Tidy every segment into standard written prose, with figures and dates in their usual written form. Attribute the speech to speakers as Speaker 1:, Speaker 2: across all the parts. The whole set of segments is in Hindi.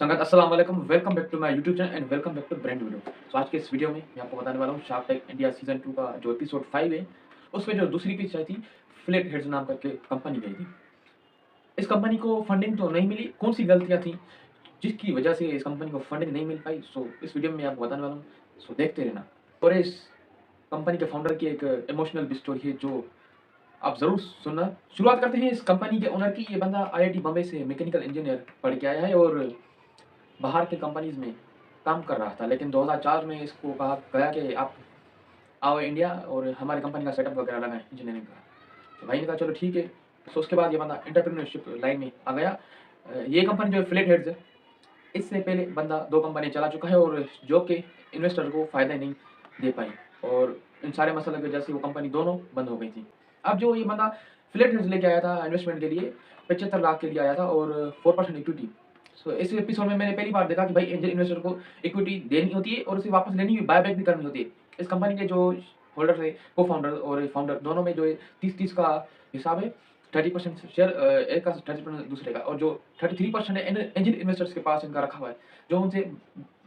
Speaker 1: संगत अस्सलाम वालेकुम, welcome back to my YouTube channel and welcome back to brand video. तो आज के इस वीडियो में मैं आपको बताने वाला हूँ शार्क टैंक इंडिया सीजन 2 का जो एपिसोड 5 है, उसमें जो दूसरी पिच आई थी, फ्लैट हेड्स नाम करके कंपनी गई थी। इस कंपनी को फंडिंग तो नहीं मिली, कौन-सी गलतियाँ थी, जिसकी वजह से इस कंपनी को फंडिंग नहीं मिल पाई, सो इस वीडियो में मैं आपको बताने वाला हूँ, सो देखते रहना। और इस कंपनी के फाउंडर की एक इमोशनल भी स्टोरी है जो आप ज़रूर सुनना। शुरुआत करते हैं इस कंपनी के ओनर की। ये बंदा आईआईटी बॉम्बे से मैकेनिकल इंजीनियर पढ़ के आया है और बाहर की कंपनीज़ में काम कर रहा था, लेकिन 2004 में इसको कहा गया कि आप आओ इंडिया और हमारी कंपनी का सेटअप वगैरह लगाएँ इंजीनियरिंग का। तो भाई ने कहा चलो ठीक है। तो उसके बाद ये बंदा एंटरप्रेन्योरशिप लाइन में आ गया। ये कंपनी जो है फ्लैट हेड्स है, इससे पहले बंदा 2 कंपनी चला चुका है और जो कि इन्वेस्टर को फ़ायदा नहीं दे पाई और इन सारे मसलों की वजह से वो कंपनी दोनों बंद हो गई थी। अब जो ये बंदा फ्लैट हेड्स लेके आया था इन्वेस्टमेंट के लिए 75 लाख के लिए आया था और 4% इक्विटी। सो इस एपिसोड में मैंने पहली बार देखा कि भाई एंजल इन्वेस्टर को इक्विटी देनी होती है और उसे वापस लेनी भी, बायबैक भी करनी होती है। इस कंपनी के जो होल्डर थे, को-फाउंडर और फाउंडर दोनों में जो है 30-30 का हिसाब है। 30% शेयर एक का, 30% दूसरे का, और जो 33% है एंजल इन्वेस्टर्स के पास इनका रखा हुआ है, जो उनसे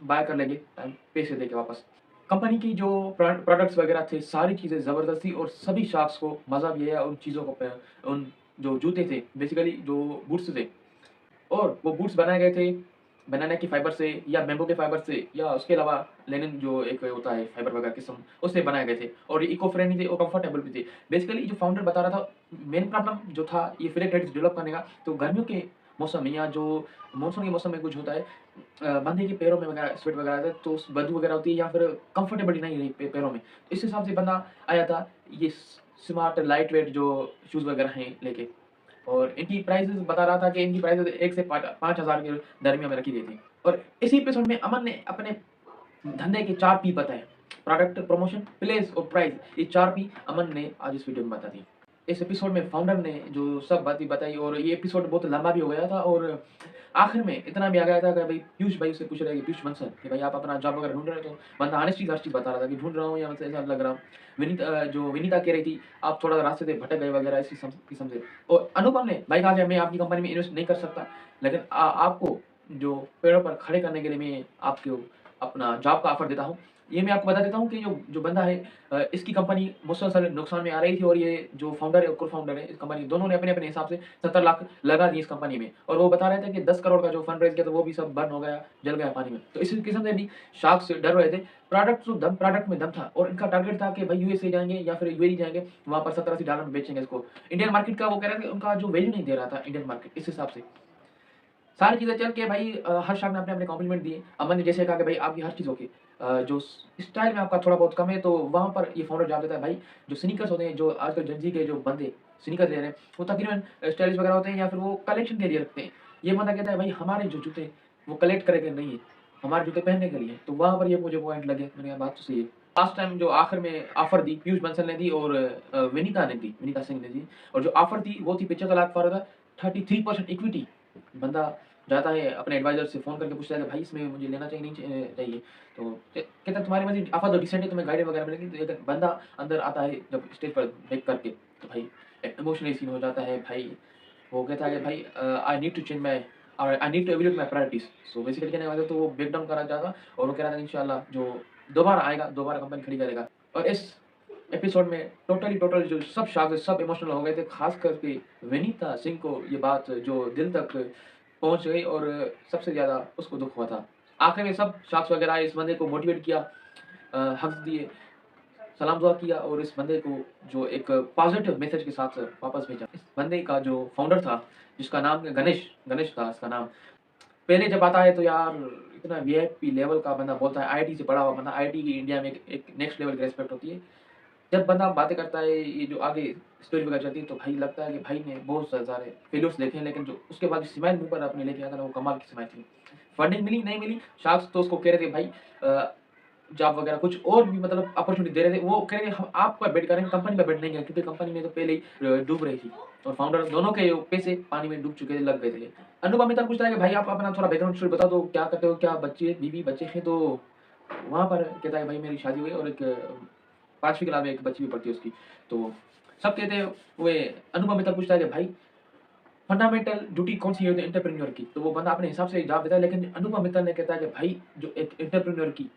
Speaker 1: बाय कर लेंगे पैसे देके वापस। कंपनी की जो प्रोडक्ट्स वगैरह थे, सारी चीज़ें ज़बरदस्त थी और सभी शार्क्स को मज़ा भी आया उन चीज़ों को पे उन जो जूते थे, बेसिकली जो बूट्स थे, और वो बूट्स बनाए गए थे बनाना की फाइबर से या बैम्बू के फाइबर से या उसके अलावा लिनेन जो एक होता है फाइबर वगैरह किस्म, उससे बनाए गए थे और ये इको फ्रेंडली थे और कंफर्टेबल भी थे। बेसिकली जो फाउंडर बता रहा था, मेन प्रॉब्लम जो था ये फ्लैट हेड्स डेवलप करने का, तो गर्मियों के मौसम में या जो मानसून के मौसम में कुछ होता है, बंदे के पैरों में वगैरह स्वेट वगैरह आता है तो उस बदबू वगैरह होती है या फिर कंफर्टेबल नहीं रही पैरों में। तो इस हिसाब से बंदा आया था ये स्मार्ट लाइट वेट जो शूज़ वगैरह हैं लेके, और इनकी प्राइसेज़ बता रहा था कि इनकी प्राइसेज़ 1 से 5,000 के दरमियान में रखी गई थी। और इसी एपिसोड में अमन ने अपने धंधे के 4 पी बताए। प्रोडक्ट, प्रमोशन, प्लेस और प्राइस, ये 4 पी अमन ने आज इस वीडियो में बता दी। इस एपिसोड में फाउंडर ने जो सब बातें बताई और ये एपिसोड बहुत लंबा भी हो गया था और आखिर में इतना भी आ गया था कि भाई पीयूष भाई उससे पूछ रहे हैं कि पीयूष बंसल कि भाई आप अपना जॉब वगैरह ढूँढ रहे हो? तो बंदा ऑनेस्टली हर चीज़ बता रहा था कि ढूँढ रहा हूँ या मतलब ऐसा लग रहा हूँ। जो विनीता कह रही थी आप थोड़ा रास्ते से भटक गए वगैरह इसी किस्म से। और अनुपम ने भाई कहा कि मैं आपकी कंपनी में इन्वेस्ट नहीं कर सकता, लेकिन आपको जो पैरों पर खड़े करने के लिए मैं आपको अपना जॉब का ऑफर देता हूँ। ये मैं आपको बता देता हूँ कि जो जो बंदा है, इसकी कंपनी मुसलसल नुकसान में आ रही थी और ये जो फाउंडर है और को-फाउंडर है इस कंपनी, दोनों ने अपने-अपने हिसाब से 70 लाख लगा दिए इस कंपनी में और वो बता रहे थे कि 10 करोड़ का जो फंड रेज़ किया था वो भी सब बर्न हो गया, जल गया पानी में। तो इसी किस्म से भी शार्क्स डर रहे थे। प्रोडक्ट में दम था और इनका टारगेट था कि भाई यूएसए जाएँगे या फिर यूएई जाएँगे, वहाँ पर $70-80 में बेचेंगे इसको। इंडियन मार्केट का वो कह रहे थे उनका जो वैल्यू नहीं दे रहा था इंडियन मार्केट, इस हिसाब से। सारी चीज़ें चल के भाई हर शाख ने अपने-अपने कॉम्प्लीमेंट दिए। अमन ने जैसे कहा कि भाई आपकी हर चीज़ ओके, जो स्टाइल में आपका थोड़ा बहुत कम है, तो वहाँ पर ये फाउंडर जवाब देता है भाई जो स्नीकर्स होते हैं, जो आजकल जेन-ज़ी के जो बंदे स्नीकर्स ले रहे हैं, वो तकरीबन स्टाइलिश वगैरह होते हैं या फिर वो कलेक्शन के लिए रखते हैं। ये बंदा कहता है भाई हमारे जो जूते वो कलेक्ट करने के नहीं है, हमारे जूते पहनने के लिए हैं। तो वहाँ पर ये मुझे पॉइंट लगे, मैंने कहा बात तो सही है। लास्ट टाइम जो आखिर में ऑफर दी पीयूष बंसल ने दी और विनीता ने दी, विनीता सिंह ने दी, और जो ऑफर थी वो थी 75 लाख फॉर द 33% इक्विटी। बंदा जाता है अपने एडवाइज़र से फ़ोन करके पूछता है कि भाई इसमें मुझे लेना चाहिए नहीं चाहिए? तो कहता है तुम्हारी मर्ज़ी, ऑफ़र तो डिसेंट है, तुम्हें गाइड वगैरह मिलेगी। तो एक बंदा अंदर आता है जब स्टेज पर देख करके, तो भाई इमोशनली सीन हो जाता है भाई। वो कहता है कि भाई I need to change my I need to evaluate my priorities. So basically कहने का मतलब तो वो ब्रेक डाउन करना चाहता और वो कह रहा था इंशाल्लाह जो दोबारा आएगा, दोबारा कंपनी खड़ी करेगा। और इस एपिसोड में टोटल जो सब शार्क थे, सब इमोशनल हो गए थे, ख़ास करके विनीता सिंह को ये बात जो दिल तक पहुँच गई और सबसे ज़्यादा उसको दुःख हुआ था। आखिर में सब शार्क्स वगैरह इस बंदे को मोटिवेट किया, हग्स दिए, सलाम दुआ किया और इस बंदे को जो एक पॉज़िटिव मैसेज के साथ वापस भेजा। इस बंदे का जो फाउंडर था, जिसका नाम गणेश गणेश था इसका नाम। पहले जब आता है तो यार इतना वीआईपी लेवल का बंदा बोलता है, आईआईटी से पढ़ा हुआ बंदा, आईआईटी की इंडिया में एक नेक्स्ट लेवल की रिस्पेक्ट होती है। जब बंदा बातें करता है, ये जो आगे स्टोरी वगैरह चलती है, तो भाई लगता है कि भाई ने बहुत सारे फेल्योर्स देखे हैं, लेकिन जो उसके बाद स्माइल मुँह पर अपने लेके आता ना, वो कमाल की स्माइल थी। फंडिंग मिली, नहीं मिली, शार्क्स तो उसको कह रहे थे भाई जॉब वगैरह कुछ और भी मतलब अपॉर्च्युनिटी दे रहे थे। वो कह रहे थे हम आप पर बेट करेंगे, कंपनी पर बेट नहीं करेंगे, क्योंकि कंपनी में तो पहले ही डूब रही थी और फाउंडर दोनों के पैसे पानी में डूब चुके थे, लग गए थे। अनुभव मित्तल पूछता है कि भाई आप अपना थोड़ा बैकग्राउंड स्टोरी बता दो, क्या करते हो, क्या बच्चे, बीवी, बच्चे हैं? तो वहाँ पर कहता है भाई मेरी शादी हुई है और एक 5वीं क्लास में एक बच्ची भी पढ़ती है उसकी। तो सब कहते हुए अनुभव मित्तल पूछता है कि भाई फंडामेंटल ड्यूटी कौन-सी होती है एंटरप्रेन्योर की? तो वो बंदा अपने हिसाब से जवाब देता है, लेकिन अनुपम मित्तल ने कहता है कि भाई जो एक एंटरप्रेन्योर की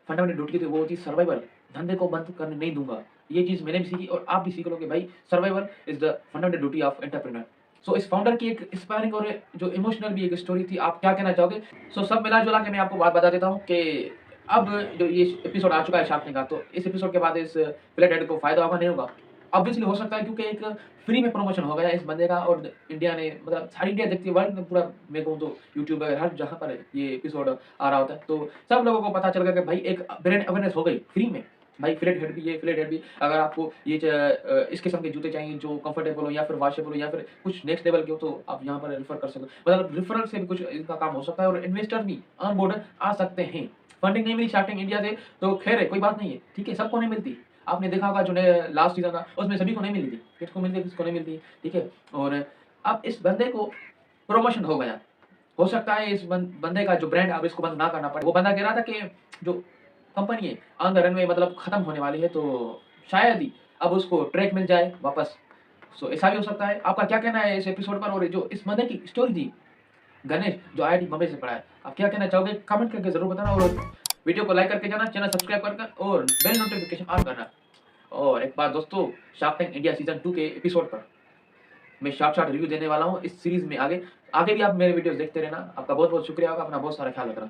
Speaker 1: फंडामेंटल ड्यूटी थी वो होती है सर्वाइवल, धंधे को बंद करने नहीं दूँगा। ये चीज़ मैंने भी सीखी और आप भी सीख लो कि भाई survival is the fundamental duty of entrepreneur. So इस फाउंडर की एक इंस्पायरिंग और जो इमोशनल भी एक स्टोरी थी, आप क्या कहना चाहोगे? सो सब मिला-जुला के मैं आपको बात बता देता हूँ कि अब जो ये एपिसोड आ चुका है शार्क टैंक का, तो इस एपिसोड के बाद इस फ्लैट हेड को फ़ायदा होगा, नहीं होगा? ऑब्वियसली हो सकता है, क्योंकि एक फ्री में प्रमोशन हो गया इस बंदे का और इंडिया ने मतलब सारी इंडिया देखती है, वर्ल्ड में पूरा मैं कहूँ तो यूट्यूब वगैरह हर जहाँ पर ये एपिसोड आ रहा होता है, तो सब लोगों को पता चल गया कि भाई एक ब्रांड अवेयरनेस हो गई फ्री में। भाई फ्लैट हेड भी, ये फ्लैट हेड भी अगर आपको ये इस किस्म के जूते चाहिए जो कंफर्टेबल हो या फिर वॉशेबल हो या फिर कुछ नेक्स्ट लेवल के हो, तो आप यहाँ पर रेफर कर सकते हो। मतलब रेफरल से भी कुछ इनका काम हो सकता है और इन्वेस्टर भी ऑन बोर्ड आ सकते हैं। फंडिंग नहीं मिली शार्क टैंक इंडिया से तो खैर है, कोई बात नहीं है, ठीक है? सबको नहीं मिलती। आपने देखा होगा जो ने लास्ट सीज़न था उसमें सभी को नहीं मिली थी। किसको मिलती है, किसको नहीं मिलती, ठीक है? और अब इस बंदे को प्रमोशन हो गया। हो सकता है इस बंदे का जो ब्रांड अब इसको बंद ना करना पड़े। वो बंदा कह रहा था कि जो कंपनी है ऑन द रनवे मतलब खत्म होने वाली है, तो शायद ही अब उसको ट्रैक मिल जाए वापस। सो ऐसा भी हो सकता है। आपका क्या कहना है इस एपिसोड पर और जो इस बंदे की स्टोरी थी? गणेश जो आईआईटी बॉम्बे से पढ़ा है, आप क्या कहना चाहोगे? कमेंट करके ज़रूर बताना और वीडियो को लाइक करके जाना, चैनल सब्सक्राइब कर और बेल नोटिफिकेशन ऑन करना। और एक बात दोस्तों, शार्क टैंक इंडिया सीज़न 2 के एपिसोड पर मैं शॉर्ट रिव्यू देने वाला हूँ इस सीरीज़ में। आगे आगे भी आप मेरे वीडियोज़ देखते रहना। आपका बहुत-बहुत शुक्रिया होगा, अपना बहुत सारा ख्याल रखना।